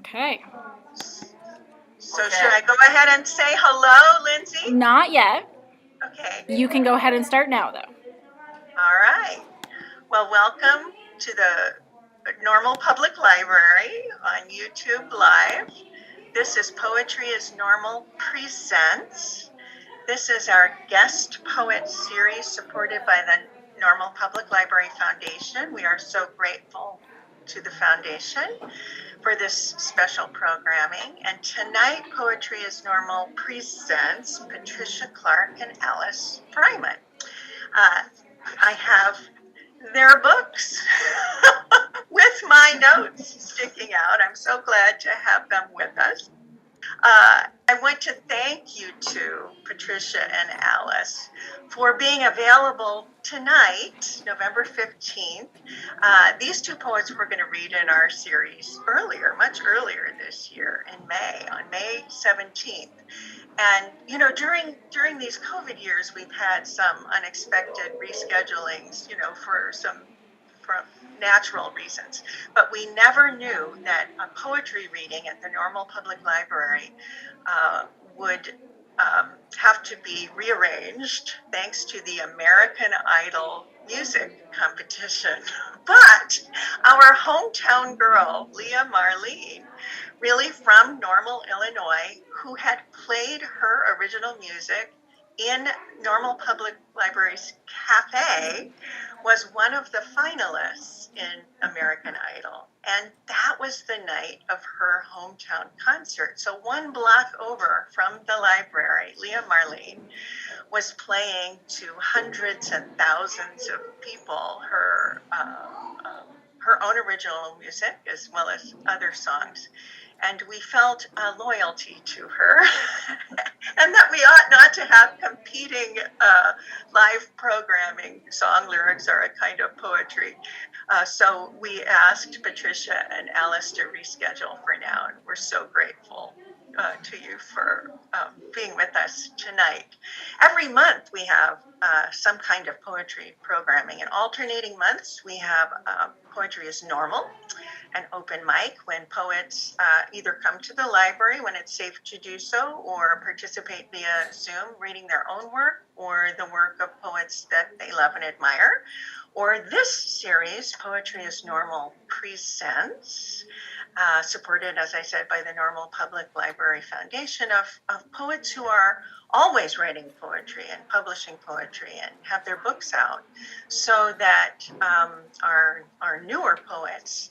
Okay. So should I go ahead and say hello, Lindsay? Not yet. Okay. You can go ahead and start now, though. All right. Well, welcome to the Normal Public Library on YouTube Live. This is Poetry is Normal Presents. This is our guest poet series supported by the Normal Public Library Foundation. We are so grateful to the foundation for this special programming. And tonight, Poetry is Normal presents Patricia Clark and Alice Friman. I have their books with my notes sticking out. I'm so glad to have them with us. I want to thank you to Patricia and Alice for being available tonight, November 15th. These two poets we're going to read in our series much earlier this year in May, on May 17th. And, you know, during these COVID years, we've had some unexpected reschedulings, for natural reasons. But we never knew that a poetry reading at the Normal Public Library would have to be rearranged thanks to the American Idol music competition. But our hometown girl, Leah Marlene, really from Normal, Illinois, who had played her original music in Normal Public Library's cafe, was one of the finalists in American Idol. And that was the night of her hometown concert. So one block over from the library, Leah Marlene was playing to hundreds and thousands of people her own original music as well as other songs. And we felt a loyalty to her and that we ought not to have competing live programming. Song lyrics are a kind of poetry. So we asked Patricia and Alice to reschedule for now. And we're so grateful to you for being with us tonight. Every month we have some kind of poetry programming. In alternating months, we have Poetry is Normal, an open mic when poets either come to the library when it's safe to do so or participate via Zoom reading their own work or the work of poets that they love and admire. Or this series, Poetry is Normal Presents, supported, as I said, by the Normal Public Library Foundation of poets who are always writing poetry and publishing poetry and have their books out so that our newer poets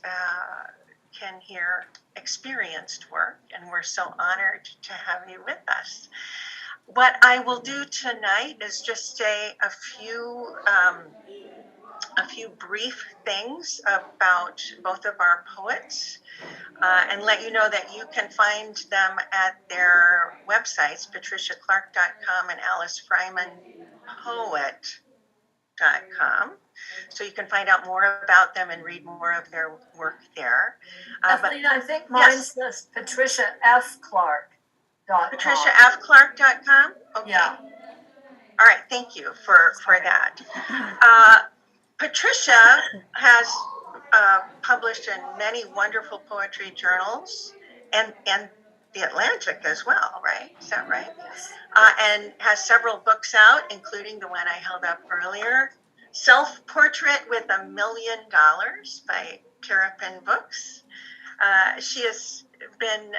can hear experienced work. And we're so honored to have you with us. What I will do tonight is just say a few brief things about both of our poets and let you know that you can find them at their websites, patriciaclark.com and alicefrymanpoet.com. So you can find out more about them and read more of their work there. Kathleen, I think mine's this patriciafclark.com. patriciafclark.com? Okay. Yeah. All right, thank you for that. Patricia has published in many wonderful poetry journals and The Atlantic as well, right? Is that right? Yes. And has several books out, including the one I held up earlier, Self-Portrait with $1 Million by Terrapin Books. She has been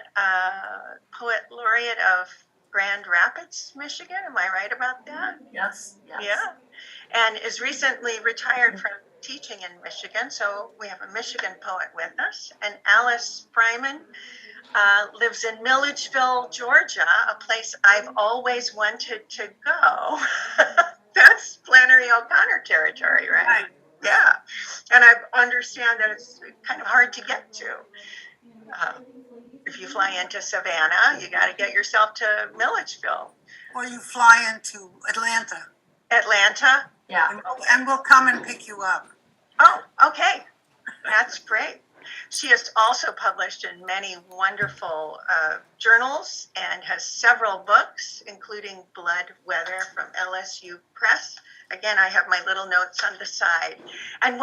poet laureate of Grand Rapids, Michigan. Am I right about that? Yes. Yeah. And is recently retired from teaching in Michigan. So we have a Michigan poet with us. And Alice Friman lives in Milledgeville, Georgia, a place I've always wanted to go. That's Flannery O'Connor territory, right? Yeah. And I understand that it's kind of hard to get to. If you fly into Savannah, you got to get yourself to Milledgeville. Or you fly into Atlanta. Atlanta? Yeah. And we'll come and pick you up. Oh, okay. That's great. She has also published in many wonderful journals and has several books, including Blood Weather from LSU Press. Again, I have my little notes on the side. And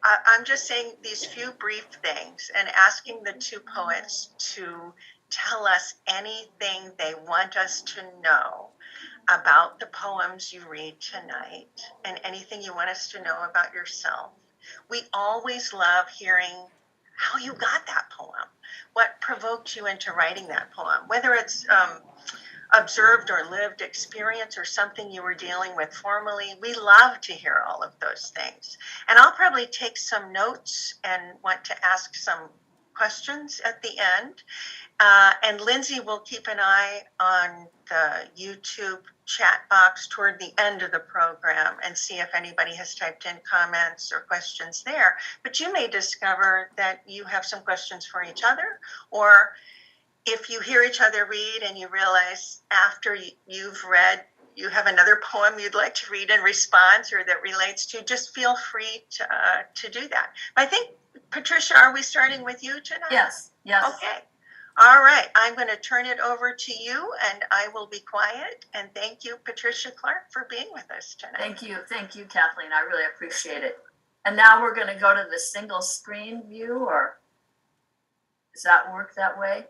I'm just saying these few brief things and asking the two poets to tell us anything they want us to know about the poems you read tonight and anything you want us to know about yourself. We always love hearing how you got that poem, what provoked you into writing that poem, whether it's observed or lived experience or something you were dealing with formally. We love to hear all of those things. And I'll probably take some notes and want to ask some questions at the end. And Lindsay will keep an eye on the YouTube chat box toward the end of the program and see if anybody has typed in comments or questions there. But you may discover that you have some questions for each other, or if you hear each other read and you realize after you've read, you have another poem you'd like to read in response or that relates to, just feel free to do that. I think, Patricia, are we starting with you tonight? Yes. Okay. All right. I'm going to turn it over to you and I will be quiet. And thank you, Patricia Clark, for being with us tonight. Thank you, Kathleen. I really appreciate it. And now we're going to go to the single screen view, or does that work that way?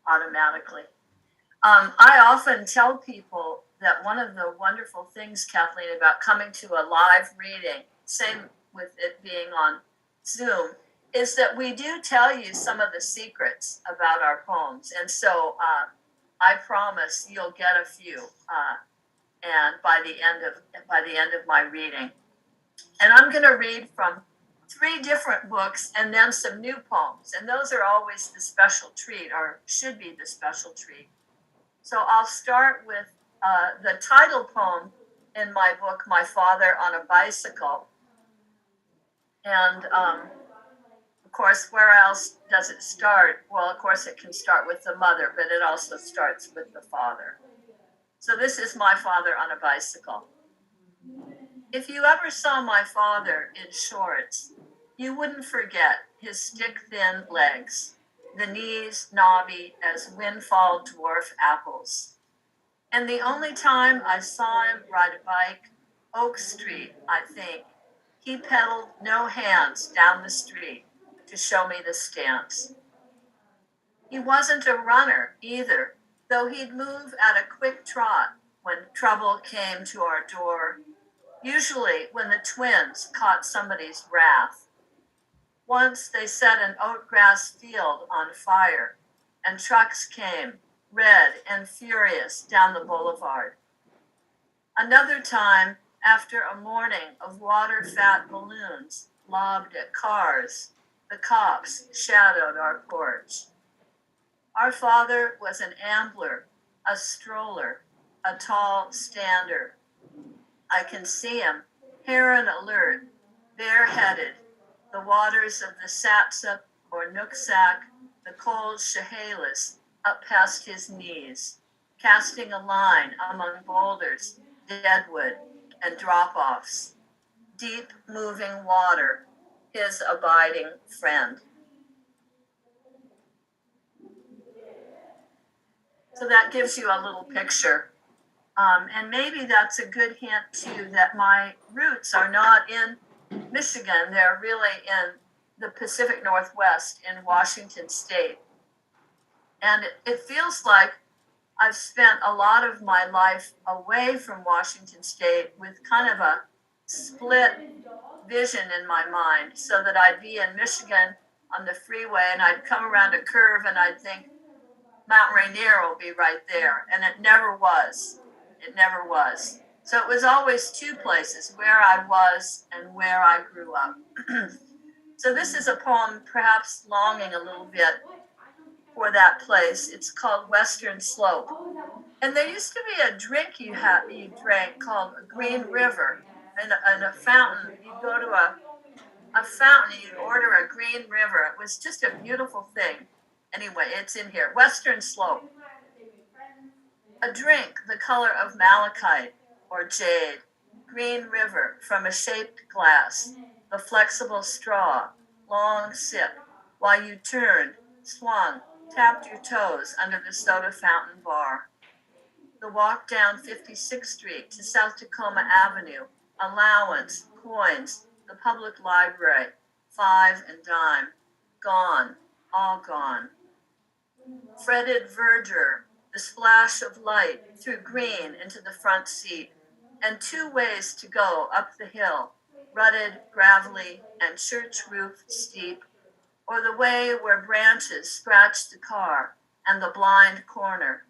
Automatically. I often tell people that one of the wonderful things, Kathleen, about coming to a live reading, same with it being on Zoom, is that we do tell you some of the secrets about our poems. And so I promise you'll get a few and by the end of my reading. And I'm going to read from 3 different books and then some new poems. And those are always the special treat, or should be the special treat. So I'll start with the title poem in my book, My Father on a Bicycle. And of course, where else does it start? Well, of course, it can start with the mother, but it also starts with the father. So this is My Father on a Bicycle. If you ever saw my father in shorts, you wouldn't forget his stick-thin legs, the knees knobby as windfall dwarf apples. And the only time I saw him ride a bike, Oak Street, I think, he pedaled no hands down the street to show me the stance. He wasn't a runner either, though he'd move at a quick trot when trouble came to our door, usually when the twins caught somebody's wrath. Once they set an oatgrass field on fire, and trucks came, red and furious, down the boulevard. Another time, after a morning of water-fat balloons lobbed at cars, the cops shadowed our porch. Our father was an ambler, a stroller, a tall stander. I can see him, heron alert, bareheaded, the waters of the Satsop or Nooksack, the cold Chehalis, up past his knees, casting a line among boulders, deadwood, and drop-offs. Deep moving water, his abiding friend. So that gives you a little picture. And maybe that's a good hint too that my roots are not in Michigan. They're really in the Pacific Northwest in Washington State. And it feels like I've spent a lot of my life away from Washington State with kind of a split vision in my mind, so that I'd be in Michigan on the freeway and I'd come around a curve and I'd think Mount Rainier will be right there. And it never was. It never was. So it was always 2 places, where I was and where I grew up. So this is a poem perhaps longing a little bit for that place. It's called Western Slope. And there used to be a drink you drank called Green River. And a fountain, you'd go to a fountain, you'd order a Green River. It was just a beautiful thing. Anyway, it's in here. Western Slope. A drink the color of malachite or jade. Green River from a shaped glass. The flexible straw. Long sip while you turned, swung, tapped your toes under the soda fountain bar. the walk down 56th Street to South Tacoma Avenue, allowance, coins, the public library, 5 and dime, gone, all gone. Fretted verdure, the splash of light through green into the front seat, and 2 ways to go up the hill, rutted, gravelly, and church roof steep, or the way where branches scratched the car and the blind corner,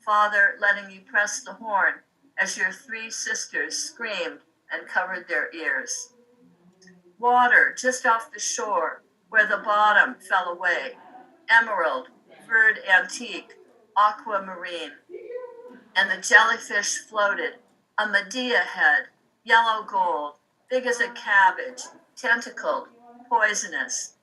father letting you press the horn as your 3 sisters screamed and covered their ears. Water just off the shore where the bottom fell away, emerald, furred antique, aquamarine, and the jellyfish floated, a Medea head, yellow gold, big as a cabbage, tentacled, poisonous.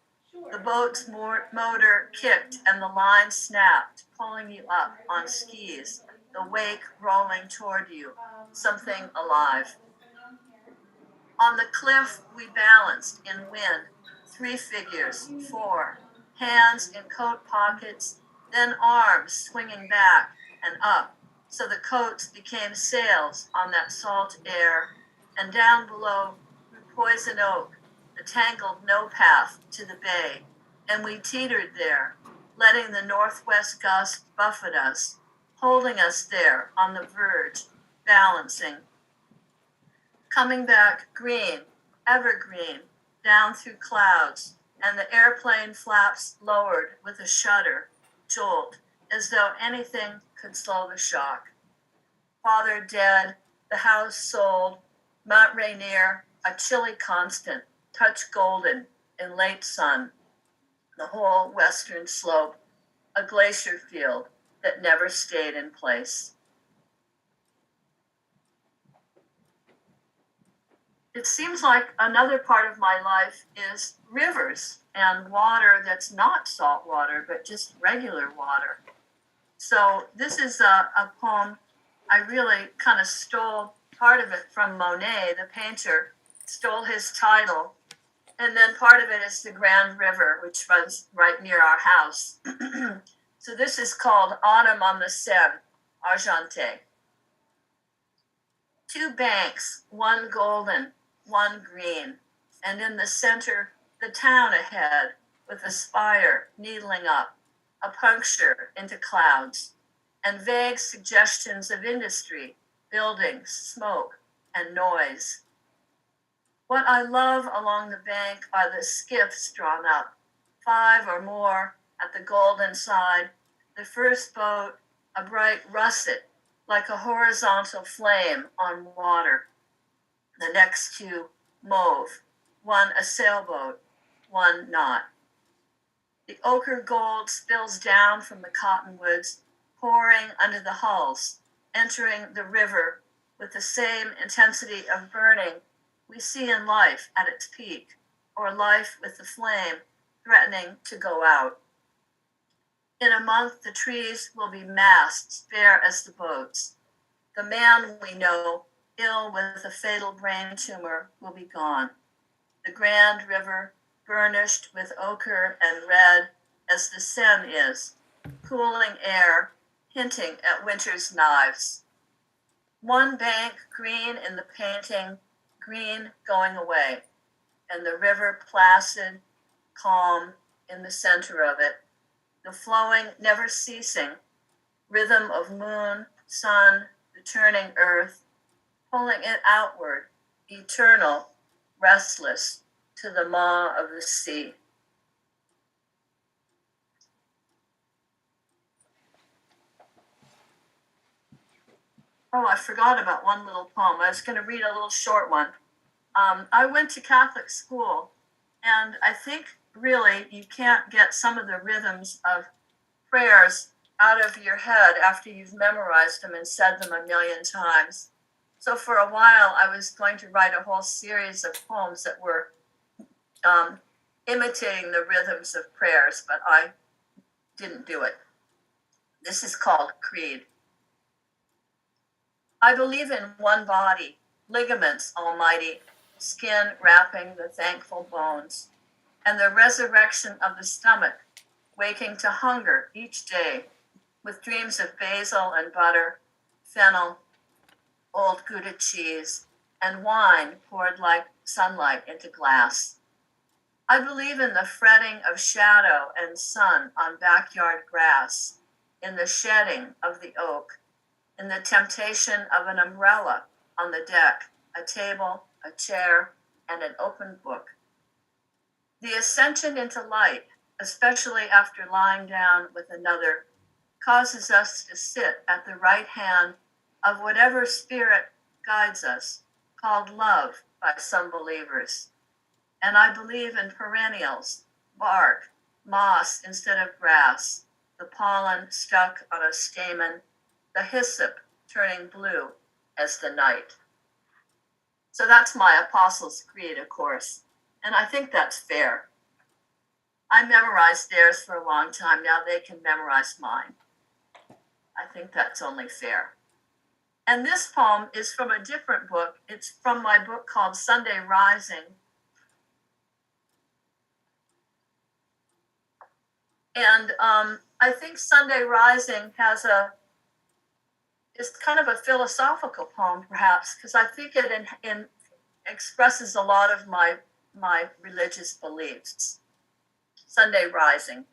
The boat's motor kicked and the line snapped, pulling you up on skis, the wake rolling toward you, something alive. On the cliff we balanced in wind, 3 figures, 4, hands in coat pockets, then arms swinging back and up, so the coats became sails on that salt air, and down below through poison oak, the tangled no path to the bay, and we teetered there, letting the northwest gust buffet us, holding us there on the verge, balancing. Coming back green, evergreen, down through clouds, and the airplane flaps lowered with a shudder, jolt, as though anything could slow the shock. Father dead, the house sold, Mount Rainier, a chilly constant, touch golden in late sun, the whole western slope, a glacier field that never stayed in place. It seems like another part of my life is rivers and water that's not salt water, but just regular water. So this is a poem. I really kind of stole part of it from Monet, the painter, stole his title. And then part of it is the Grand River, which runs right near our house. So this is called Autumn on the Seine, Argenté. 2 banks, one golden, one green, and in the center, the town ahead, with a spire needling up, a puncture into clouds, and vague suggestions of industry, buildings, smoke, and noise. What I love along the bank are the skiffs drawn up, 5 or more at the golden side, the first boat, a bright russet, like a horizontal flame on water. The next 2, mauve, one a sailboat, one not. The ochre gold spills down from the cottonwoods, pouring under the hulls, entering the river with the same intensity of burning we see in life at its peak, or life with the flame threatening to go out. In a month, the trees will be masts, bare as the boats. The man we know, ill with a fatal brain tumor, will be gone. The Grand River, burnished with ochre and red as the Seine is, cooling air, hinting at winter's knives. One bank green in the painting, green going away, and the river placid, calm in the center of it, the flowing, never ceasing rhythm of moon, sun, the turning earth, pulling it outward, eternal, restless, to the maw of the sea. Oh, I forgot about one little poem. I was going to read a little short one. I went to Catholic school, and I think really you can't get some of the rhythms of prayers out of your head after you've memorized them and said them a million times. So for a while, I was going to write a whole series of poems that were imitating the rhythms of prayers, but I didn't do it. This is called Creed. I believe in one body, ligaments almighty, skin wrapping the thankful bones, and the resurrection of the stomach, waking to hunger each day, with dreams of basil and butter, fennel, old Gouda cheese, and wine poured like sunlight into glass. I believe in the fretting of shadow and sun on backyard grass, in the shedding of the oak, in the temptation of an umbrella on the deck, a table, a chair, and an open book. The ascension into light, especially after lying down with another, causes us to sit at the right hand of whatever spirit guides us, called love by some believers. And I believe in perennials, bark, moss instead of grass, the pollen stuck on a stamen, the hyssop turning blue as the night. So that's my Apostles' Creed, of course, and I think that's fair. I memorized theirs for a long time, now they can memorize mine. I think that's only fair. And this poem is from a different book. It's from my book called Sunday Rising. And I think Sunday Rising is kind of a philosophical poem, perhaps, because I think it expresses a lot of my religious beliefs. Sunday Rising.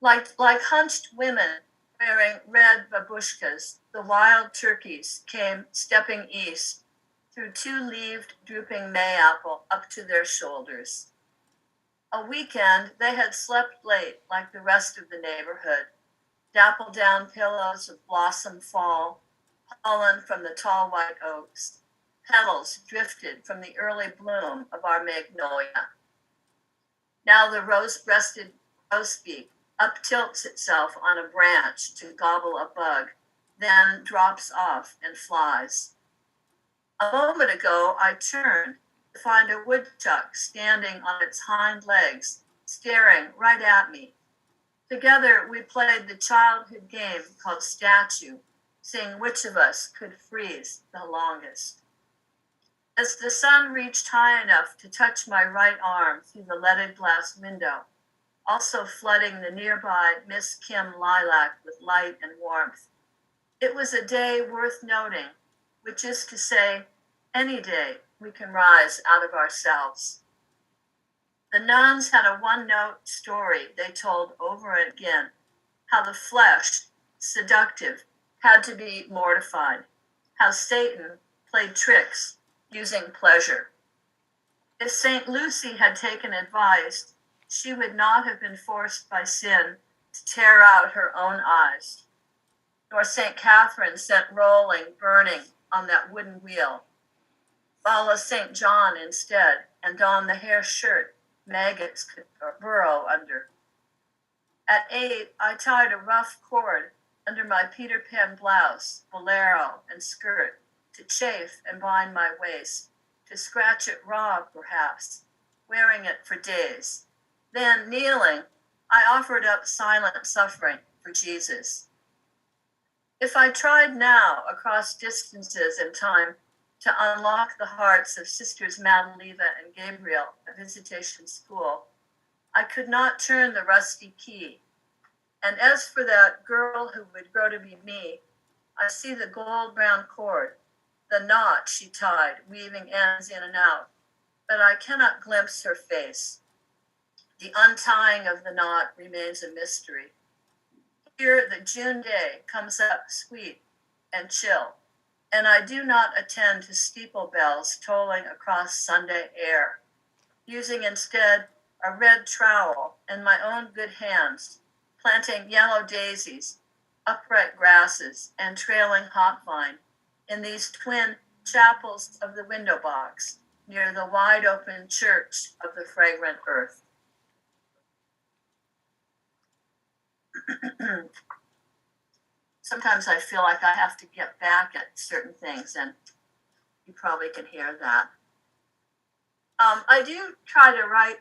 Like hunched women wearing red babushkas, the wild turkeys came stepping east through two-leaved drooping mayapple up to their shoulders. A weekend, they had slept late like the rest of the neighborhood, dappled down pillows of blossom fall, pollen from the tall white oaks, petals drifted from the early bloom of our magnolia. Now the rose-breasted grosbeak up-tilts itself on a branch to gobble a bug, then drops off and flies. A moment ago, I turned to find a woodchuck standing on its hind legs, staring right at me. Together, we played the childhood game called Statue, seeing which of us could freeze the longest. As the sun reached high enough to touch my right arm through the leaded glass window, also flooding the nearby Miss Kim lilac with light and warmth, it was a day worth noting, which is to say, any day we can rise out of ourselves. The nuns had a one-note story they told over and again, how the flesh, seductive, had to be mortified, how Satan played tricks using pleasure. If St. Lucy had taken advice, she would not have been forced by sin to tear out her own eyes, nor St. Catherine sent rolling, burning on that wooden wheel. Follow St. John instead and don the hair shirt maggots could burrow under. At 8, I tied a rough cord under my Peter Pan blouse, bolero, and skirt to chafe and bind my waist, to scratch it raw, perhaps, wearing it for days. Then, kneeling, I offered up silent suffering for Jesus. If I tried now, across distances and time, to unlock the hearts of Sisters Madaleva and Gabriel at Visitation School, I could not turn the rusty key. And as for that girl who would grow to be me, I see the gold-brown cord, the knot she tied, weaving ends in and out, but I cannot glimpse her face. The untying of the knot remains a mystery. Here the June day comes up sweet and chill, and I do not attend to steeple bells tolling across Sunday air, using instead a red trowel and my own good hands, planting yellow daisies, upright grasses, and trailing hopvine in these twin chapels of the window box near the wide open church of the fragrant earth. Sometimes I feel like I have to get back at certain things, and you probably can hear that. I do try to write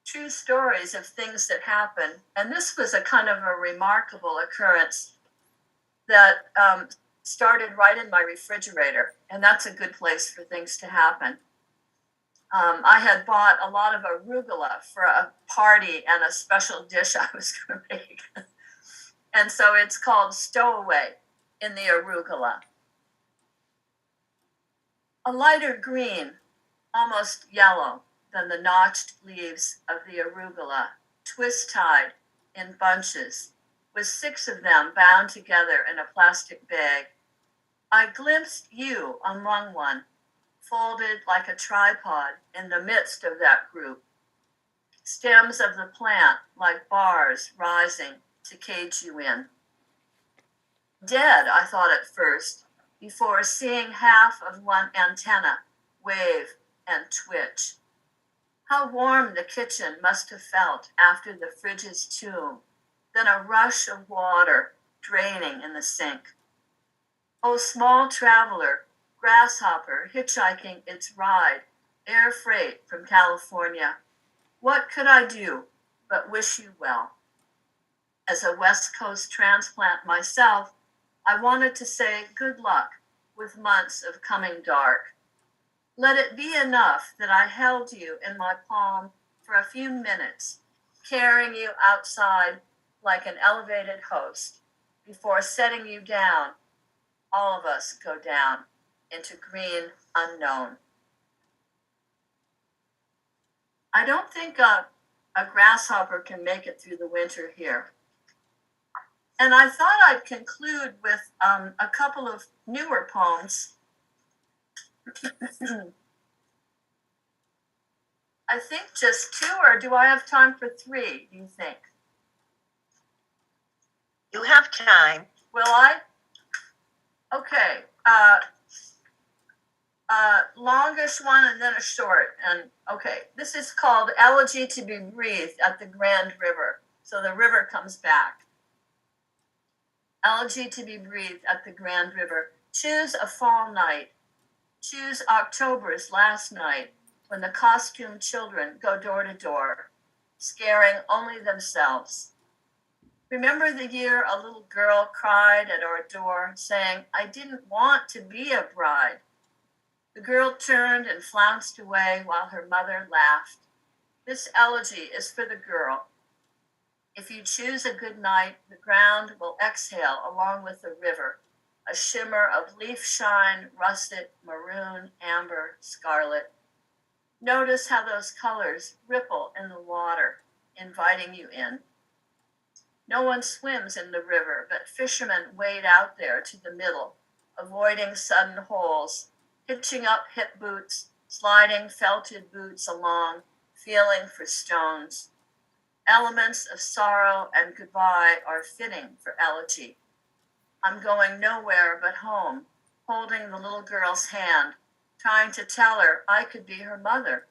true stories of things that happen, and this was a kind of a remarkable occurrence that started right in my refrigerator, and that's a good place for things to happen. I had bought a lot of arugula for a party and a special dish I was going to make. And so it's called Stowaway. in the arugula. A lighter green, almost yellow, than the notched leaves of the arugula, twist-tied in bunches, with 6 of them bound together in a plastic bag. I glimpsed you among one, folded like a tripod in the midst of that group. Stems of the plant like bars rising to cage you in. Dead, I thought at first, before seeing half of one antenna wave and twitch. How warm the kitchen must have felt after the fridge's tomb, then a rush of water draining in the sink. Oh, small traveler, grasshopper hitchhiking its ride, air freight from California. What could I do but wish you well? As a West Coast transplant myself, I wanted to say good luck with months of coming dark. Let it be enough that I held you in my palm for a few minutes, carrying you outside like an elevated host, before setting you down. All of us go down into green unknown. I don't think a grasshopper can make it through the winter here. And I thought I'd conclude with a couple of newer poems. I think just 2, or do I have time for 3, do you think? You have time. Will I? Okay. Longish one and then a short. And okay, this is called Elegy to be Breathed at the Grand River. So the river comes back. Elegy to be breathed at the Grand River. Choose a fall night. Choose October's last night, when the costumed children go door to door, scaring only themselves. Remember the year a little girl cried at our door, saying, I didn't want to be a bride. The girl turned and flounced away while her mother laughed. This elegy is for the girl. If you choose a good night, the ground will exhale along with the river, a shimmer of leaf shine, russet, maroon, amber, scarlet. Notice how those colors ripple in the water, inviting you in. No one swims in the river, but fishermen wade out there to the middle, avoiding sudden holes, hitching up hip boots, sliding felted boots along, feeling for stones. Elements of sorrow and goodbye are fitting for elegy. I'm going nowhere but home, holding the little girl's hand, trying to tell her I could be her mother.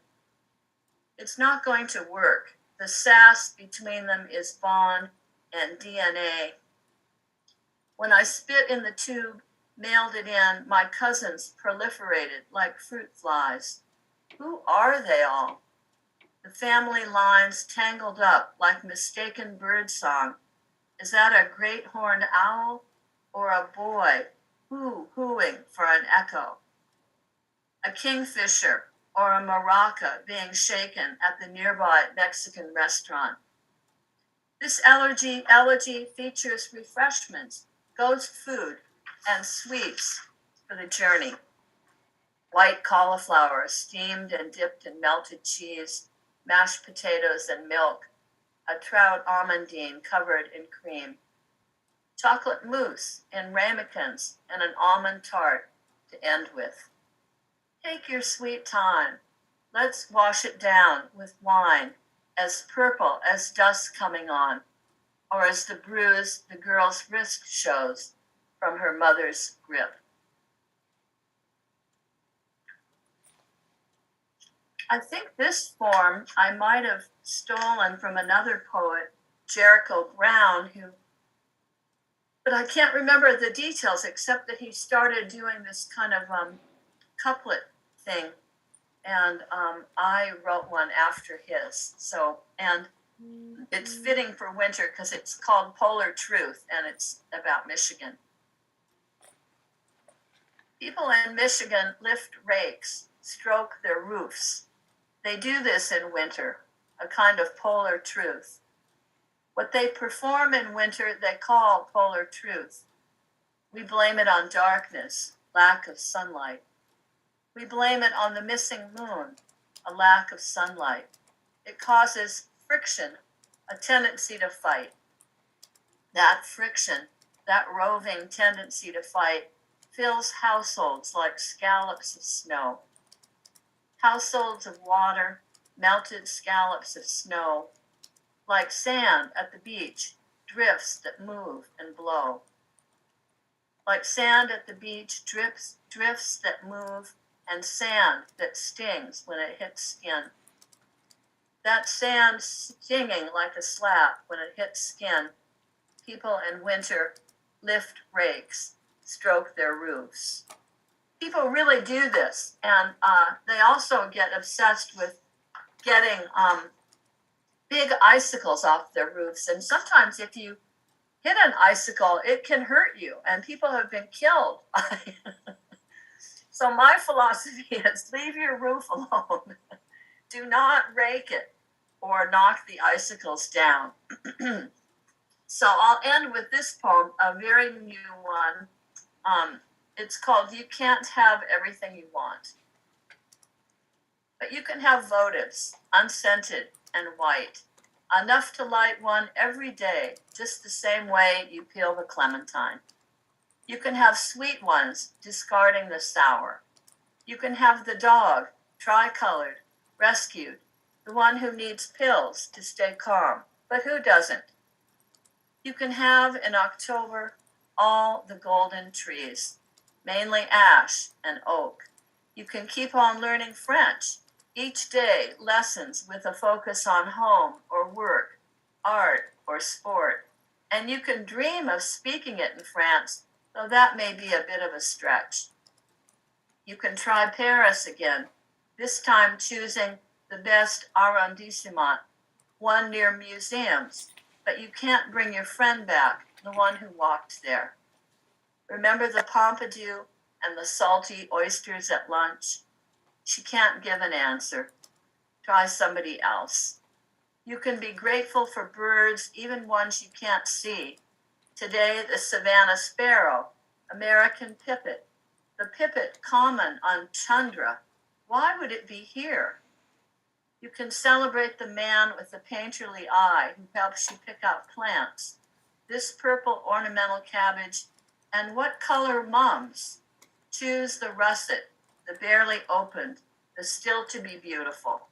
It's not going to work. The sass between them is bond and DNA. When I spit in the tube, mailed it in, my cousins proliferated like fruit flies. Who are they all? The family lines tangled up like mistaken birdsong. Is that a great horned owl or a boy hooing for an echo? A kingfisher or a maraca being shaken at the nearby Mexican restaurant. This elegy features refreshments, ghost food, and sweets for the journey. White cauliflower steamed and dipped in melted cheese, mashed potatoes and milk, a trout almondine covered in cream, chocolate mousse in ramekins, and an almond tart to end with. Take your sweet time. Let's wash it down with wine, as purple as dusk coming on, or as the bruise the girl's wrist shows from her mother's grip. I think this form I might have stolen from another poet, Jericho Brown, but I can't remember the details except that he started doing this kind of couplet thing, and I wrote one after his. So, and it's fitting for winter because it's called Polar Truth, and it's about Michigan. People in Michigan lift rakes, stroke their roofs. They do this in winter, a kind of polar truth. What they perform in winter, they call polar truth. We blame it on darkness, lack of sunlight. We blame it on the missing moon, a lack of sunlight. It causes friction, a tendency to fight. That friction, that roving tendency to fight, fills households like scallops of snow. Households of water, melted scallops of snow, like sand at the beach, drifts that move and blow. Like sand at the beach, drifts that move, and sand that stings when it hits skin. That sand stinging like a slap when it hits skin. People in winter lift rakes, stroke their roofs. People really do this, and they also get obsessed with getting big icicles off their roofs. And sometimes if you hit an icicle, it can hurt you, and people have been killed. So my philosophy is leave your roof alone. Do not rake it or knock the icicles down. So I'll end with this poem, a very new one. It's called You Can't Have Everything You Want. But you can have votives, unscented and white, enough to light one every day, just the same way you peel the clementine. You can have sweet ones, discarding the sour. You can have the dog, tricolored, rescued, the one who needs pills to stay calm, but who doesn't? You can have in October all the golden trees, mainly ash and oak. You can keep on learning French, each day lessons with a focus on home or work, art or sport. And you can dream of speaking it in France, though that may be a bit of a stretch. You can try Paris again, this time choosing the best arrondissement, one near museums, but you can't bring your friend back, the one who walked there. Remember the Pompidou and the salty oysters at lunch? She can't give an answer. Try somebody else. You can be grateful for birds, even ones you can't see. Today, the Savannah sparrow, American pipit, the pipit common on tundra. Why would it be here? You can celebrate the man with the painterly eye who helps you pick out plants. This purple ornamental cabbage, and what color mums? Choose the russet, the barely opened, the still to be beautiful.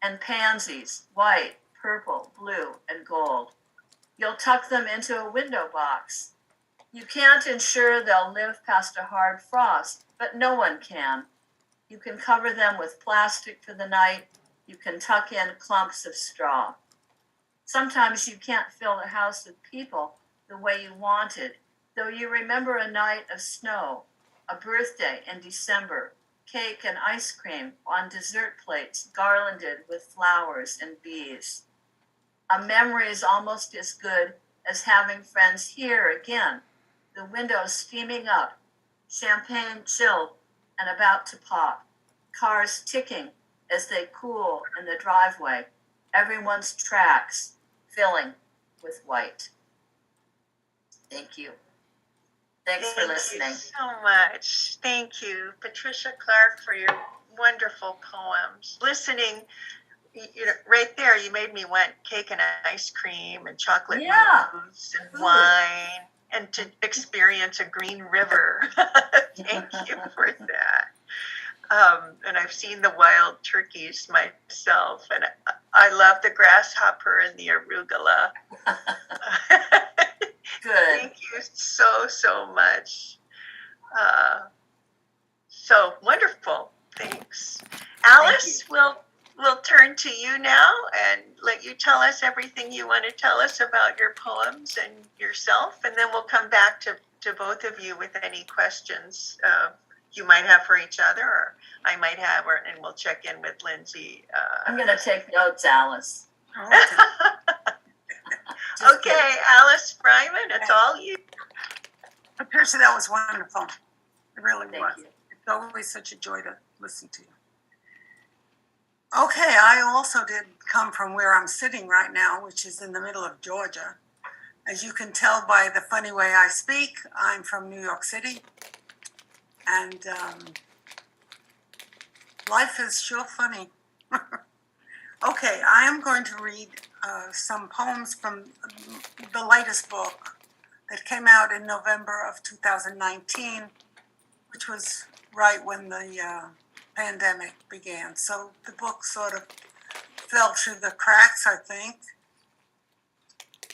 And pansies, white, purple, blue, and gold. You'll tuck them into a window box. You can't ensure they'll live past a hard frost, but no one can. You can cover them with plastic for the night. You can tuck in clumps of straw. Sometimes you can't fill the house with people the way you wanted, though you remember a night of snow, a birthday in December, cake and ice cream on dessert plates garlanded with flowers and bees. A memory is almost as good as having friends here again, the windows steaming up, champagne chilled and about to pop, cars ticking as they cool in the driveway, everyone's tracks filling with white. Thank you. Thanks for listening. Thank you so much. Thank you, Patricia Clark, for your wonderful poems. Listening, right there, you made me want cake and ice cream and chocolate mousse and wine, and to experience a green river. Thank you for that. And I've seen the wild turkeys myself, and I love the grasshopper and the arugula. Good. Thank you so much. So wonderful. Thanks. Alice, we'll turn to you now and let you tell us everything you want to tell us about your poems and yourself, and then we'll come back to both of you with any questions you might have for each other, or I might have, and we'll check in with Lindsay. I'm going to take notes, Alice. Okay, Alice Friman, it's all you. Patricia, that was wonderful. It really Thank was. you. It's always such a joy to listen to you. Okay, I also did come from where I'm sitting right now, which is in the middle of Georgia. As you can tell by the funny way I speak, I'm from New York City, and life is sure funny. Okay, I am going to read some poems from the latest book that came out in November of 2019, which was right when the pandemic began. So the book sort of fell through the cracks, I think.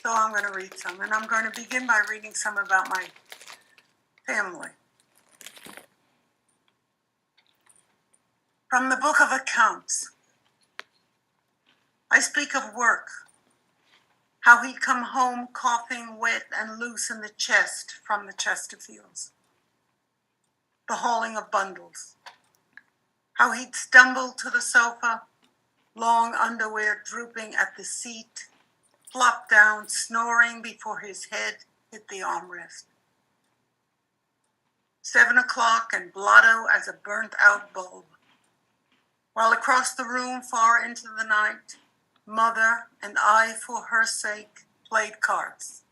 So I'm going to read some, and I'm going to begin by reading some about my family. From the Book of Accounts. I speak of work, how he'd come home coughing wet and loose in the chest from the Chesterfields, the hauling of bundles, how he'd stumble to the sofa, long underwear drooping at the seat, flop down, snoring before his head hit the armrest. 7 o'clock and blotto as a burnt-out bulb, while across the room far into the night, mother and I, for her sake, played cards,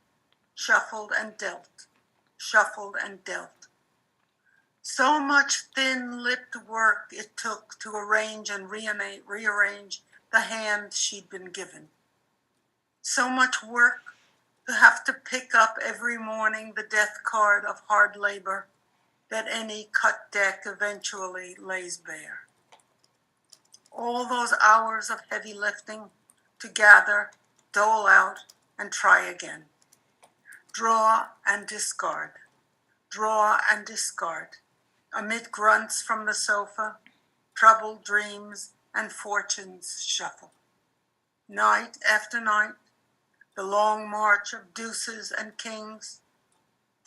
shuffled and dealt, shuffled and dealt. So much thin-lipped work it took to arrange and rearrange the hand she'd been given. So much work to have to pick up every morning the death card of hard labor that any cut deck eventually lays bare. All those hours of heavy lifting to gather, dole out, and try again. Draw and discard, amid grunts from the sofa, troubled dreams and fortunes shuffle. Night after night, the long march of deuces and kings,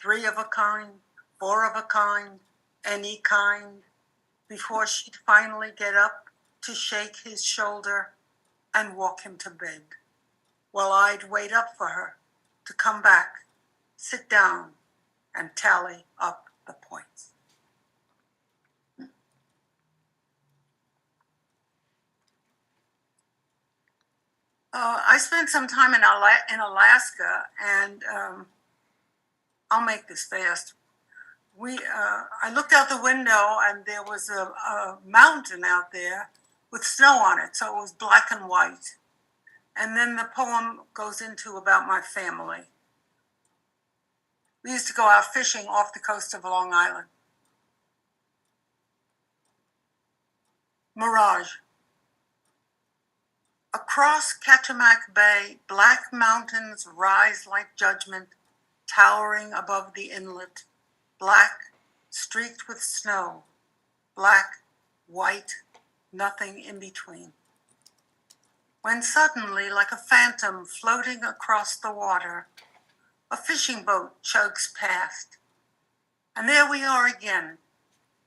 3 of a kind, 4 of a kind, any kind, before she'd finally get up to shake his shoulder and walk him to bed, while I'd wait up for her to come back, sit down, and tally up the points. I spent some time in Alaska, and I'll make this fast. I looked out the window, and there was a mountain out there with snow on it, so it was black and white. And then the poem goes into about my family. We used to go out fishing off the coast of Long Island. Mirage. Across Kachemak Bay, black mountains rise like judgment, towering above the inlet, black, streaked with snow, black, white, nothing in between. When suddenly, like a phantom floating across the water, a fishing boat chugs past. And there we are again,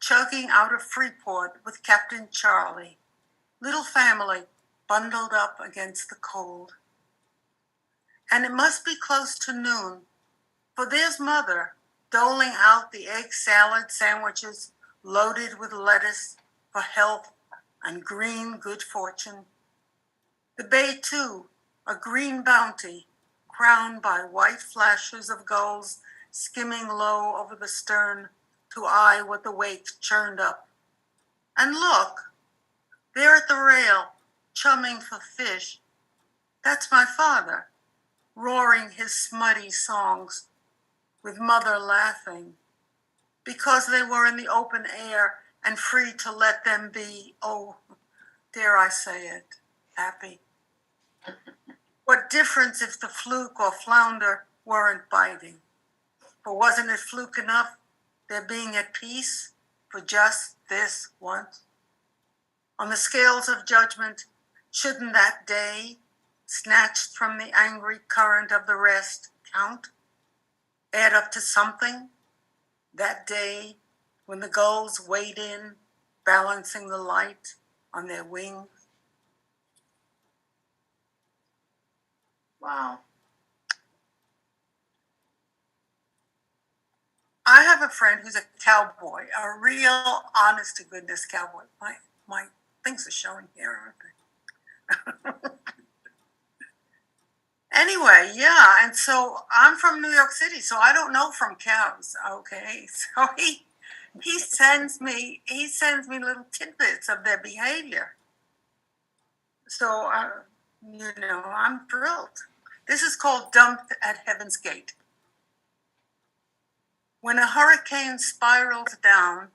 chugging out of Freeport with Captain Charlie, little family bundled up against the cold. And it must be close to noon, for there's mother doling out the egg salad sandwiches loaded with lettuce for health and green good fortune. The bay, too, a green bounty, crowned by white flashes of gulls skimming low over the stern to eye what the wake churned up. And look, there at the rail, chumming for fish, that's my father, roaring his smutty songs, with mother laughing, because they were in the open air and free to let them be, oh, dare I say it, happy. What difference if the fluke or flounder weren't biting? For wasn't it fluke enough, their being at peace for just this once? On the scales of judgment, shouldn't that day, snatched from the angry current of the rest, count? Add up to something? That day when the gulls wade in, balancing the light on their wings? Wow. I have a friend who's a cowboy, a real honest to goodness cowboy. My things are showing here, aren't they? Anyway, Yeah. And so I'm from New York City, so I don't know from cows. Okay. So he sends me little tidbits of their behavior. So, I'm thrilled. This is called Dumped at Heaven's Gate. When a hurricane spirals down,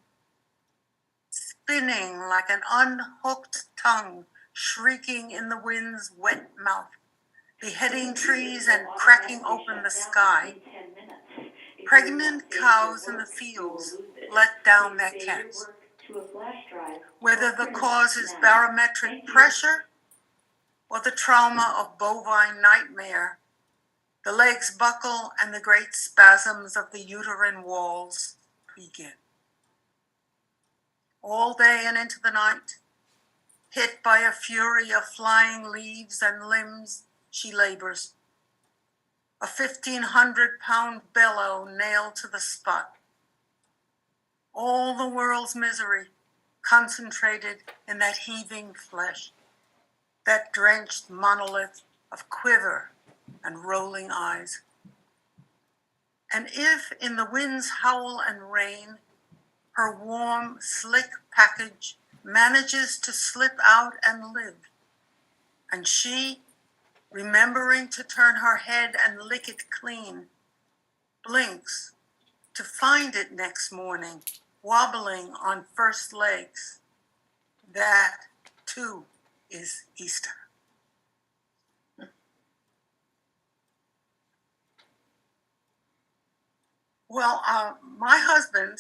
spinning like an unhooked tongue, shrieking in the wind's wet mouth, beheading trees and cracking open the sky, pregnant cows in the fields let down their cats. Whether the cause is barometric pressure or the trauma of bovine nightmare, the legs buckle and the great spasms of the uterine walls begin. All day and into the night, hit by a fury of flying leaves and limbs, she labors. A 1,500-pound bellow nailed to the spot. All the world's misery concentrated in that heaving flesh, that drenched monolith of quiver and rolling eyes. And if in the wind's howl and rain, her warm, slick package manages to slip out and live, and she, remembering to turn her head and lick it clean, blinks to find it next morning, wobbling on first legs, that too is Easter. Well, my husband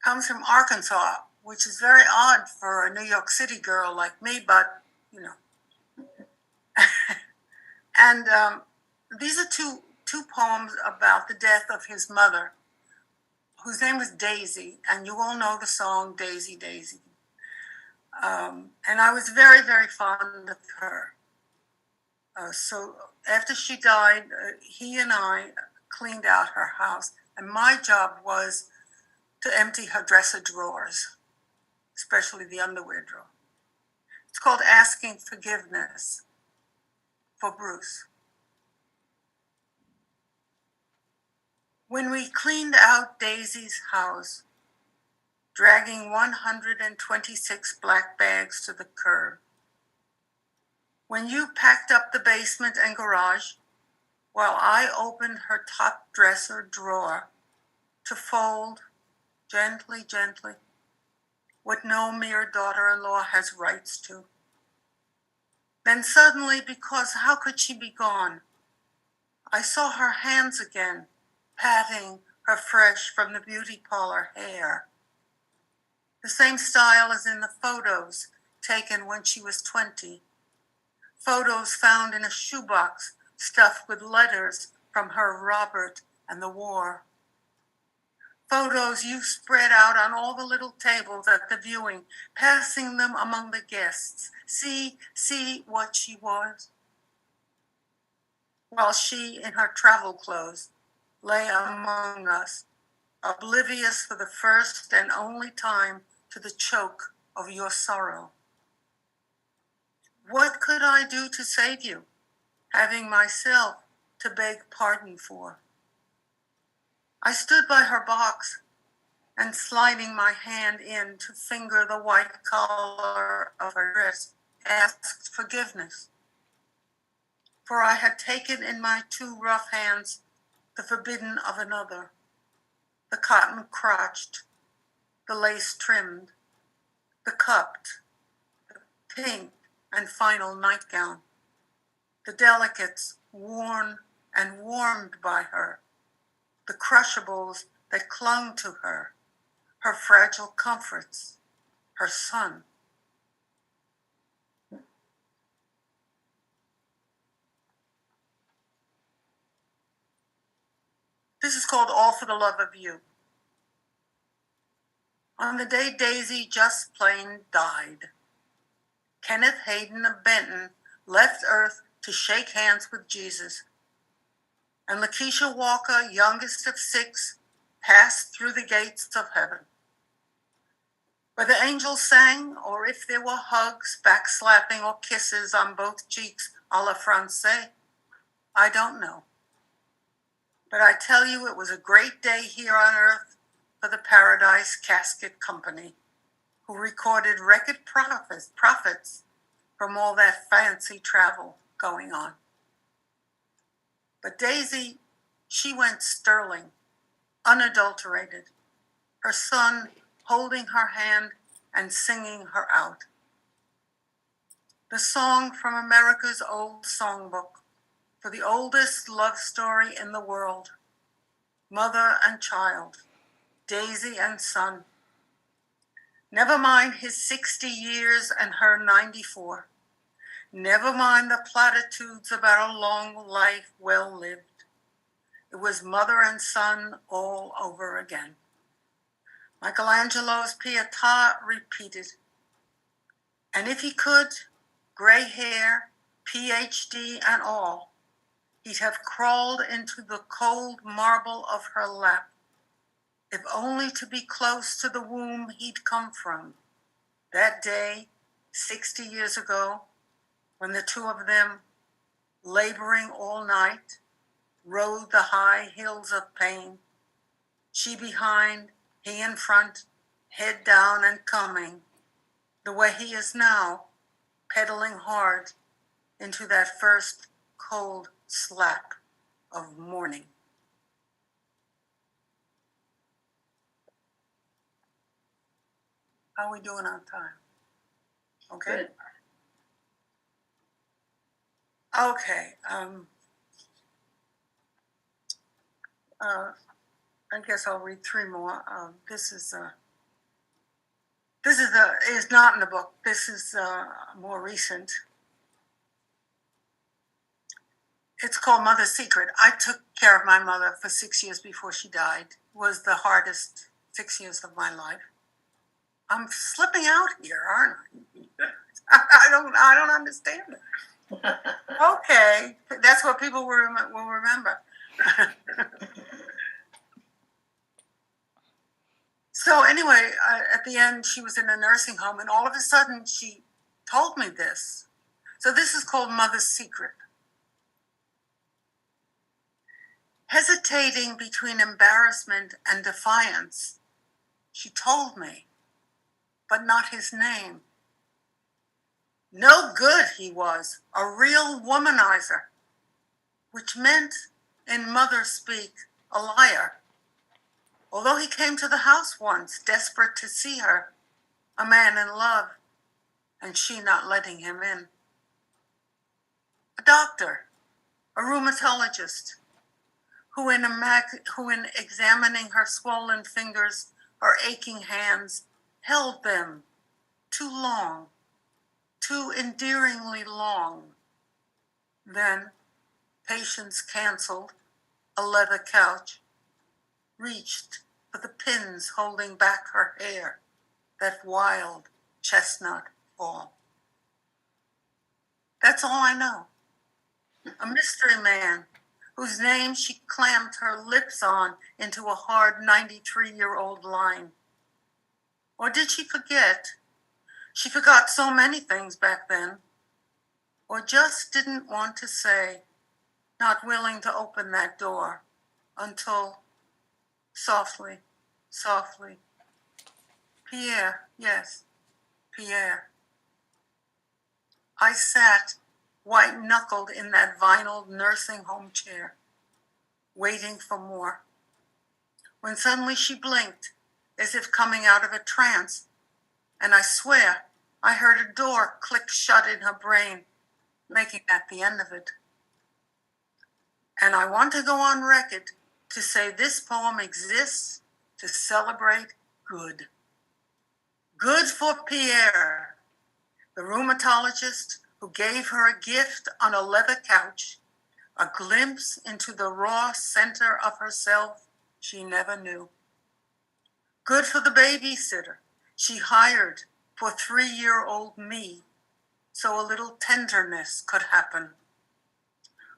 comes from Arkansas, which is very odd for a New York City girl like me, but, And these are two poems about the death of his mother, whose name was Daisy, and you all know the song Daisy, Daisy. And I was very, very fond of her. So after she died, he and I cleaned out her house, and my job was to empty her dresser drawers, especially the underwear drawer. It's called Asking Forgiveness for Bruce. When we cleaned out Daisy's house, dragging 126 black bags to the curb, when you packed up the basement and garage, while I opened her top dresser drawer to fold gently, gently, what no mere daughter-in-law has rights to. Then suddenly, because how could she be gone, I saw her hands again, patting her fresh from the beauty parlor hair. The same style as in the photos taken when she was 20. Photos found in a shoebox stuffed with letters from her Robert and the war. Photos you spread out on all the little tables at the viewing, passing them among the guests. See what she was. While she, in her travel clothes, lay among us, oblivious for the first and only time to the choke of your sorrow. What could I do to save you, having myself to beg pardon for? I stood by her box and sliding my hand in to finger the white collar of her dress, asked forgiveness. For I had taken in my two rough hands the forbidden of another, the cotton crotched, the lace trimmed, the cupped, the pink and final nightgown, the delicates worn and warmed by her, the crushables that clung to her, her fragile comforts, her son. This is called All for the Love of You. On the day Daisy just plain died, Kenneth Hayden of Benton left Earth to shake hands with Jesus, and Lakeisha Walker, youngest of 6, passed through the gates of heaven. Whether angels sang, or if there were hugs, backslapping, or kisses on both cheeks a la Francais, I don't know. But I tell you, it was a great day here on earth for the Paradise Casket Company, who recorded record profits from all that fancy travel going on. But Daisy, she went sterling, unadulterated, her son holding her hand and singing her out. The song from America's old songbook for the oldest love story in the world, mother and child, Daisy and son. Never mind his 60 years and her 94. Never mind the platitudes about a long life well lived. It was mother and son all over again. Michelangelo's Pietà repeated. And if he could, gray hair, PhD and all, he'd have crawled into the cold marble of her lap, if only to be close to the womb he'd come from, that day, 60 years ago, when the two of them, laboring all night, rode the high hills of pain, she behind, he in front, head down and coming, the way he is now, pedaling hard into that first cold slap of morning. How are we doing on time? Okay. Good. Okay. I guess I'll read three more. This is not in the book. This is more recent. It's called Mother's Secret. I took care of my mother for 6 years before she died. It was the hardest 6 years of my life. I'm slipping out here, aren't I? I don't understand it. Okay, that's what people will remember. So anyway, at the end, she was in a nursing home, and all of a sudden, she told me this. So this is called Mother's Secret. Hesitating between embarrassment and defiance, she told me, but not his name. No good he was, a real womanizer, which meant, in mother speak, a liar. Although he came to the house once, desperate to see her, a man in love, and she not letting him in. A doctor, a rheumatologist, who in examining her swollen fingers, her aching hands, held them too long, too endearingly long. Then, patience canceled, a leather couch, reached for the pins holding back her hair, that wild chestnut fall. That's all I know. A mystery man whose name she clamped her lips on into a hard 93-year-old line. Or did she forget? She forgot so many things back then. Or just didn't want to say, not willing to open that door until softly, softly. Pierre, yes, Pierre. I sat white-knuckled in that vinyl nursing home chair, waiting for more. When suddenly she blinked, as if coming out of a trance, and I swear I heard a door click shut in her brain, making that the end of it. And I want to go on record to say this poem exists to celebrate good. Good for Pierre, the rheumatologist who gave her a gift on a leather couch, a glimpse into the raw center of herself she never knew. Good for the babysitter she hired for 3-year-old me, so a little tenderness could happen.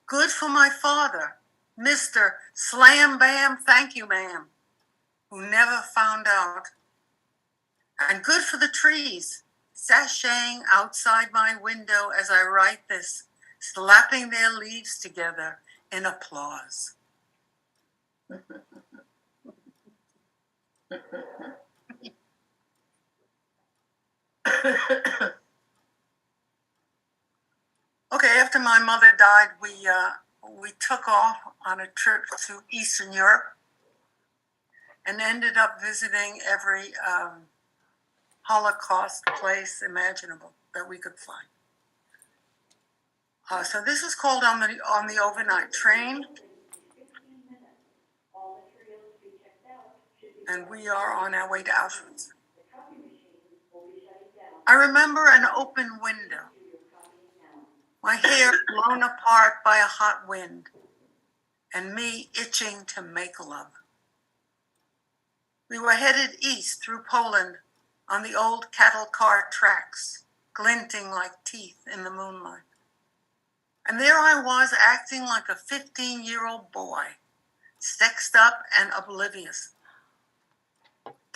Good for my father, Mr. Slam Bam, thank you, ma'am, who never found out. And good for the trees, sashaying outside my window as I write this, slapping their leaves together in applause. Okay, after my mother died, we took off on a trip to Eastern Europe and ended up visiting every Holocaust place imaginable that we could find. So this is called on the overnight train, and we are on our way to Auschwitz. I remember an open window, my hair blown apart by a hot wind, and me itching to make love. We were headed east through Poland on the old cattle car tracks, glinting like teeth in the moonlight. And there I was acting like a 15-year-old boy, sexed up and oblivious.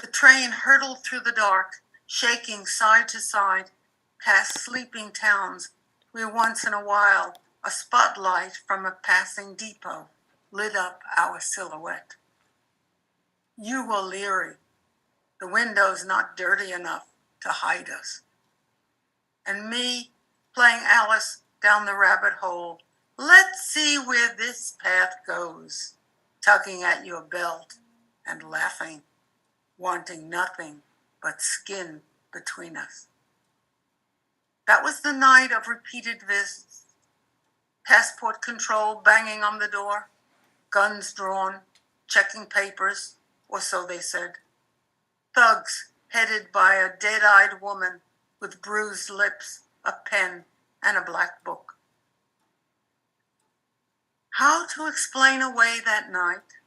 The train hurtled through the dark, shaking side to side, past sleeping towns where once in a while a spotlight from a passing depot lit up our silhouette. You were leery, the windows not dirty enough to hide us. And me playing Alice down the rabbit hole. Let's see where this path goes, tugging at your belt and laughing, wanting nothing but skin between us. That was the night of repeated visits, passport control banging on the door, guns drawn, checking papers, or so they said. Thugs headed by a dead-eyed woman with bruised lips, a pen, and a black book. How to explain away that night?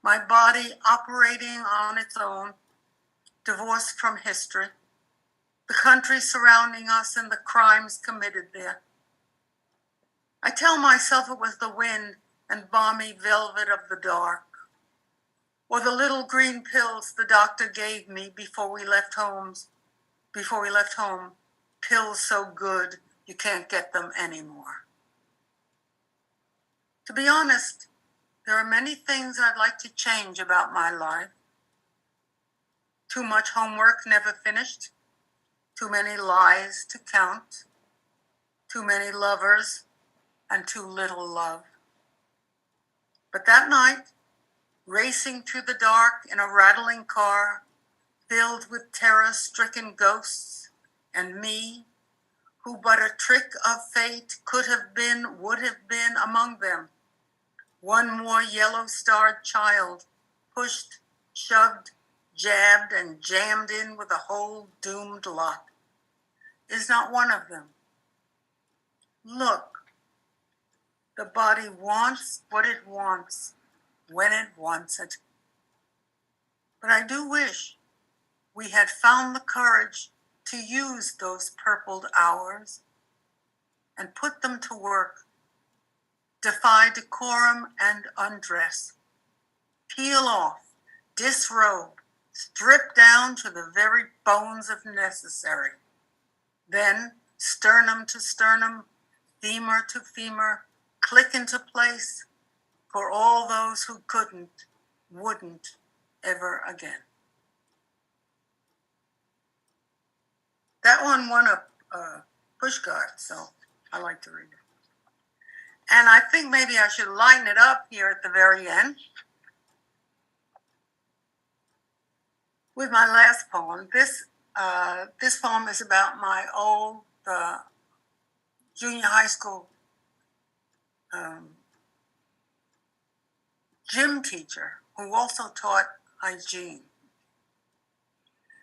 My body operating on its own, divorced from history, the country surrounding us and the crimes committed there. I tell myself it was the wind and balmy velvet of the dark, or the little green pills the doctor gave me before we left home, pills so good you can't get them anymore. To be honest, there are many things I'd like to change about my life. Too much homework never finished, too many lies to count, too many lovers, and too little love. But that night, racing through the dark in a rattling car, filled with terror-stricken ghosts, and me, who but a trick of fate could have been, would have been among them. One more yellow-starred child, pushed, shoved, jabbed, and jammed in with a whole doomed lot, is not one of them. Look, the body wants what it wants, when it wants it. But I do wish we had found the courage to use those purpled hours and put them to work, defy decorum and undress, peel off, disrobe, strip down to the very bones if necessary. Then, sternum to sternum, femur to femur, click into place for all those who couldn't, wouldn't ever again. That one won a pushcart, so I like to read it. And I think maybe I should lighten it up here at the very end with my last poem. This poem is about my old junior high school gym teacher who also taught hygiene.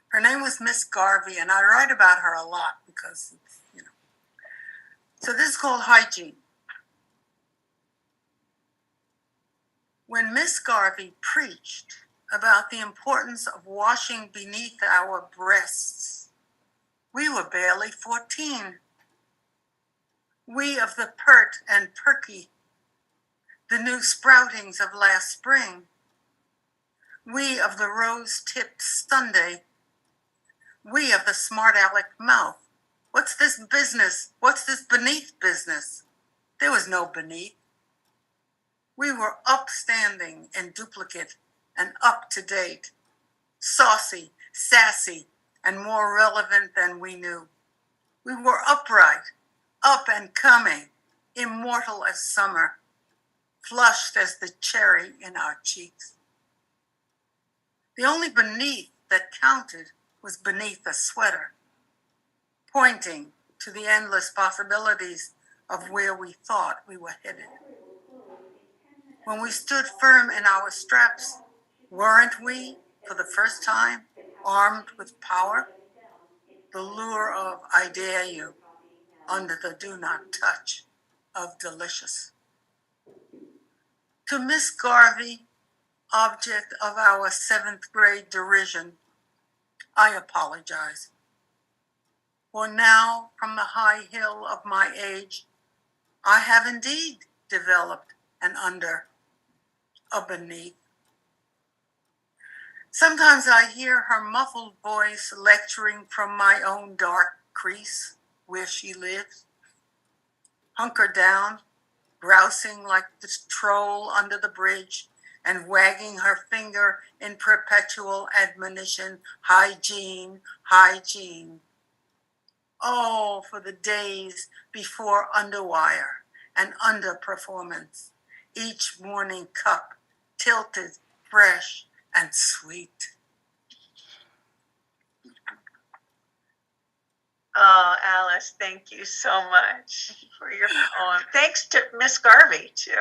Her name was Miss Garvey, and I write about her a lot because, So this is called Hygiene. When Miss Garvey preached about the importance of washing beneath our breasts, we were barely 14. We of the pert and perky, the new sproutings of last spring, we of the rose-tipped Sunday, we of the smart aleck mouth, What's this business? What's this beneath business? There was no beneath. We were upstanding in duplicate and up to date, saucy, sassy, and more relevant than we knew. We were upright, up and coming, immortal as summer, flushed as the cherry in our cheeks. The only beneath that counted was beneath a sweater, pointing to the endless possibilities of where we thought we were headed. When we stood firm in our straps, weren't we, for the first time, armed with power? The lure of I dare you under the do not touch of delicious. To Miss Garvey, object of our 7th grade derision, I apologize. For now, from the high hill of my age, I have indeed developed an under, a beneath. Sometimes I hear her muffled voice lecturing from my own dark crease where she lives. Hunkered down, grousing like the troll under the bridge and wagging her finger in perpetual admonition, hygiene, hygiene. Oh, for the days before underwire and underperformance, each morning cup tilted, fresh, and sweet. Oh, Alice, thank you so much for your poem. Thanks to Miss Garvey, too.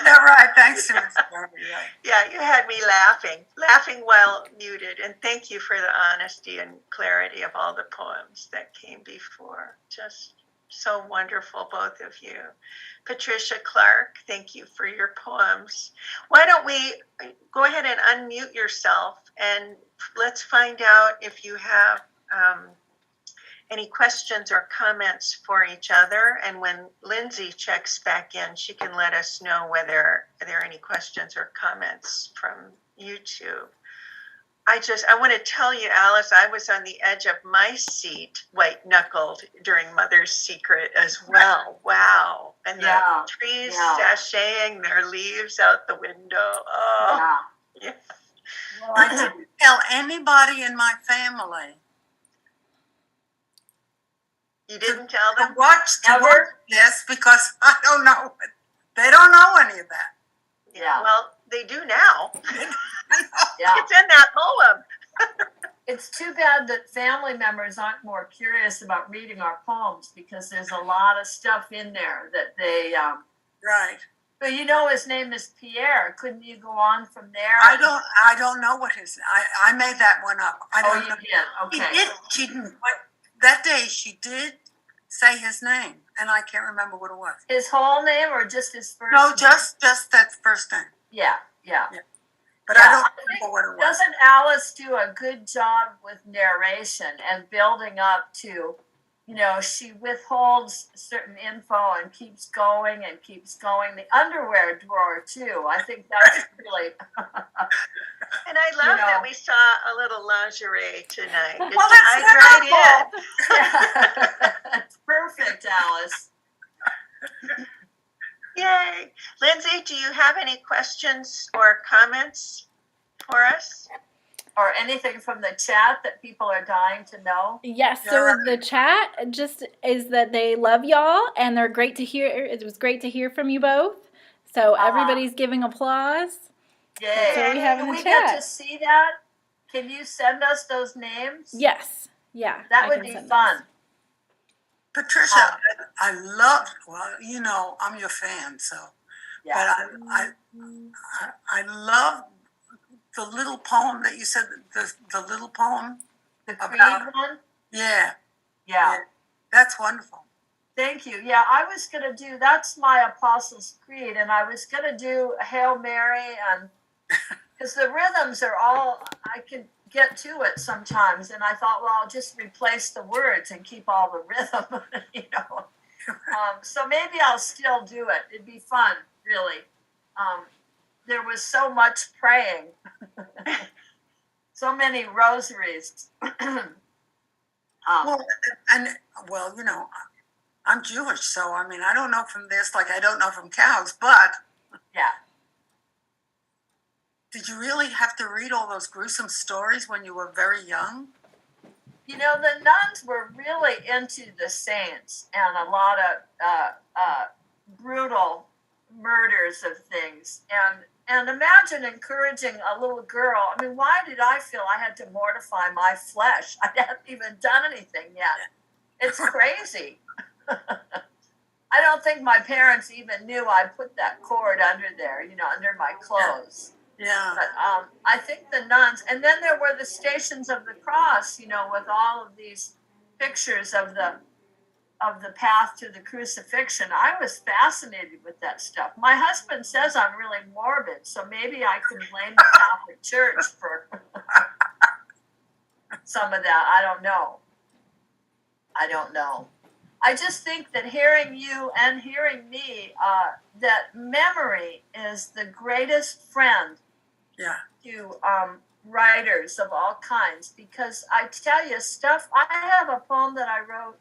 Yeah, right. Thanks to Miss Garvey. Right. Yeah, you had me laughing while muted. And thank you for the honesty and clarity of all the poems that came before. Just so wonderful, both of you. Patricia Clark, thank you for your poems. Why don't we go ahead and unmute yourself and let's find out if you have any questions or comments for each other. And when Lindsay checks back in, she can let us know whether there are any questions or comments from YouTube. I want to tell you, Alice, I was on the edge of my seat, white-knuckled, during Mother's Secret as well. Wow. And the trees sashaying their leaves out the window. Oh, yeah. Well, I didn't tell anybody in my family. You didn't tell them? To watch this because I don't know. They don't know any of that. Yeah. Well, they do now. Yeah. It's in that poem. It's too bad that family members aren't more curious about reading our poems because there's a lot of stuff in there that they. Right. But you know his name is Pierre. Couldn't you go on from there? I don't know what his. I made that one up. I don't know. You did. Okay. She didn't. That day she did say his name, and I can't remember what it was. His whole name or just his first name? name? just that first name. Yeah. But I don't remember what it was. Doesn't Alice do a good job with narration and building up to, she withholds certain info and keeps going. The underwear drawer, too. I think that's really... And I love that we saw a little lingerie tonight. Well, It's right in. It's perfect, Alice. Yay. Lindsay, do you have any questions or comments for us? Or anything from the chat that people are dying to know? Yes, so the chat just is that they love y'all and they're great to hear. It was great to hear from you both. So everybody's giving applause. Yay. That's what we have in the Can we chat. get to see that? Can you send us those names? Yes. Yeah. That would be fun. Patricia, I love. Well, I'm your fan, so. Yeah. But I love the little poem that you said. The little poem. The Creed one. Yeah. That's wonderful. Thank you. Yeah, I was going to do, that's my Apostles' Creed, and I was going to do Hail Mary, and because the rhythms are all, I can get to it sometimes, and I thought, well, I'll just replace the words and keep all the rhythm, So maybe I'll still do it. It'd be fun, really. There was so much praying, so many rosaries. Well, and well, I'm Jewish, so I mean, I don't know from this, like I don't know from cows, but yeah. did you really have to read all those gruesome stories when you were very young? The nuns were really into the saints and a lot of brutal murders of things. And imagine encouraging a little girl. I mean, why did I feel I had to mortify my flesh? I hadn't even done anything yet. It's crazy. I don't think my parents even knew I put that cord under there, under my clothes. Yeah. But I think the nuns, and then there were the Stations of the Cross, with all of these pictures of the path to the crucifixion. I was fascinated with that stuff. My husband says I'm really morbid, so maybe I can blame the Catholic Church for some of that. I don't know. I just think that hearing you and hearing me, that memory is the greatest friend to writers of all kinds, because I tell you stuff. I have a poem that I wrote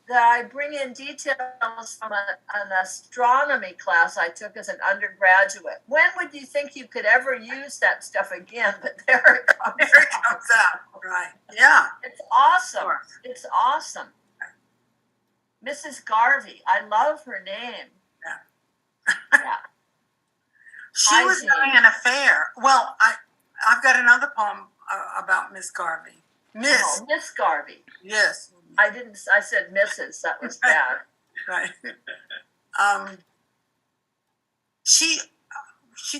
that I bring in details from an astronomy class I took as an undergraduate. When would you think you could ever use that stuff again? But there it comes out. Right. Yeah. It's awesome. It's awesome. Mrs. Garvey. I love her name. Yeah. She was having an affair. Well, I've got another poem about Miss Garvey. Miss Garvey. Yes. I said Mrs. That was bad. Right. She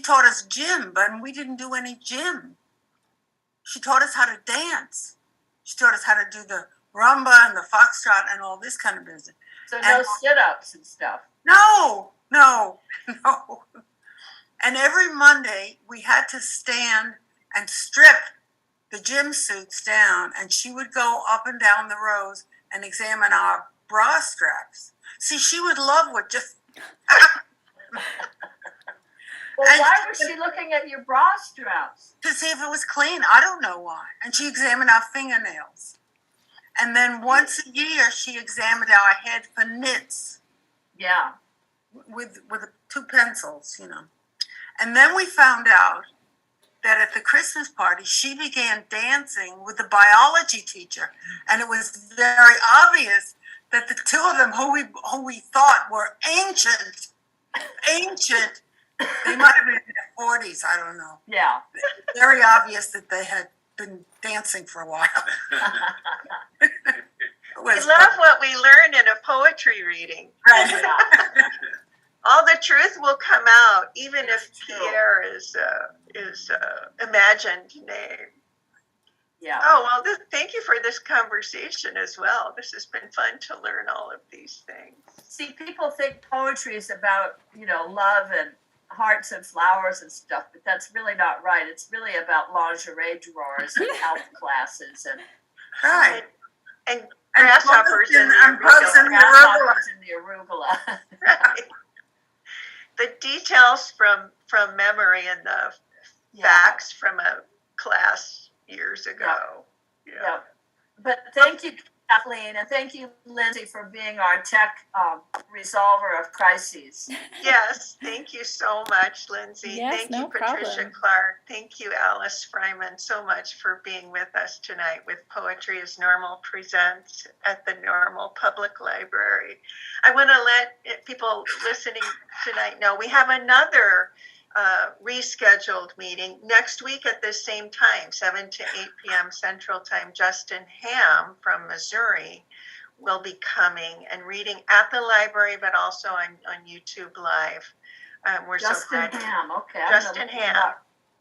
taught us gym, but we didn't do any gym. She taught us how to dance. She taught us how to do the rumba and the foxtrot and all this kind of business. So no sit-ups and stuff. No. And every Monday we had to stand and strip the gym suits down, and she would go up and down the rows and examine our bra straps. See, she would love what just... Well, why was she looking at your bra straps? To see if it was clean. I don't know why. And she examined our fingernails. And then once a year, she examined our head for nits. Yeah. With 2 pencils, And then we found out that at the Christmas party, she began dancing with the biology teacher. And it was very obvious that the two of them, who we thought were ancient, they might have been in their 40s, I don't know. Yeah. Very obvious that they had been dancing for a while. We love what we learn in a poetry reading. Right. All the truth will come out, even if Pierre is imagined name. Yeah. Oh, well, thank you for this conversation as well. This has been fun to learn all of these things. See, people think poetry is about, love and hearts and flowers and stuff, but that's really not right. It's really about lingerie drawers and health classes and grasshoppers and the arugula. Right. The details from memory and the facts from a class years ago. Yeah. But thank you, Kathleen, and thank you, Lindsay, for being our tech resolver of crises. Yes, thank you so much, Lindsay. Yes, thank no you, Patricia problem. Clark. Thank you, Alice Friman, so much for being with us tonight with Poetry is Normal Presents at the Normal Public Library. I want to let people listening tonight know we have another rescheduled meeting next week at the same time, 7 to 8 p.m. Central Time. Justin Ham from Missouri will be coming and reading at the library, but also on YouTube Live. We're Justin Ham, okay. Justin Ham.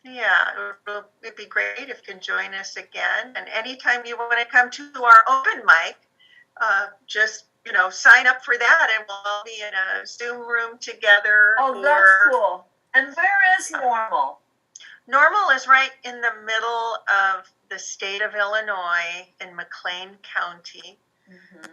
Yeah, it'd be great if you can join us again. And anytime you want to come to our open mic, just sign up for that, and we'll all be in a Zoom room together. Oh, that's cool. And where is Normal? Normal is right in the middle of the state of Illinois in McLean County. Mm-hmm.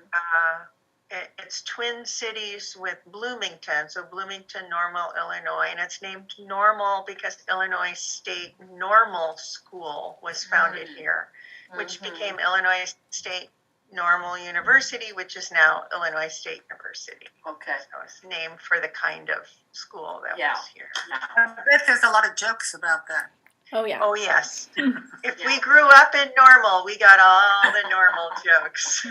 It's twin cities with Bloomington, so Bloomington, Normal, Illinois, and it's named Normal because Illinois State Normal School was founded here. which Mhm. became Illinois State Normal University, which is now Illinois State University. Okay. So it's named for the kind of school that Yeah. was here. I bet there's a lot of jokes about that. Oh yeah. Oh, yes. If we grew up in Normal, we got all the Normal jokes.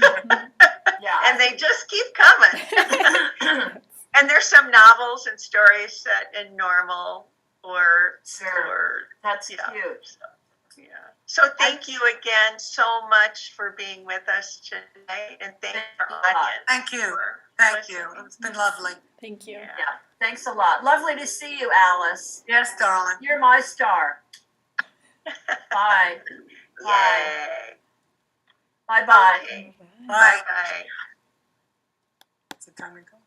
Yeah. And they just keep coming. And there's some novels and stories set in Normal or Sure. That's yeah. cute. Yeah. So thank you again so much for being with us tonight, and thank our audience. Thank you. for Thank you. listening. It's been lovely. Thank you. Yeah. Yeah. Thanks a lot. Lovely to see you, Alice. Yes, darling. You're my star. Bye. Yay. Bye bye. Okay. Bye. Bye. Is it time to go?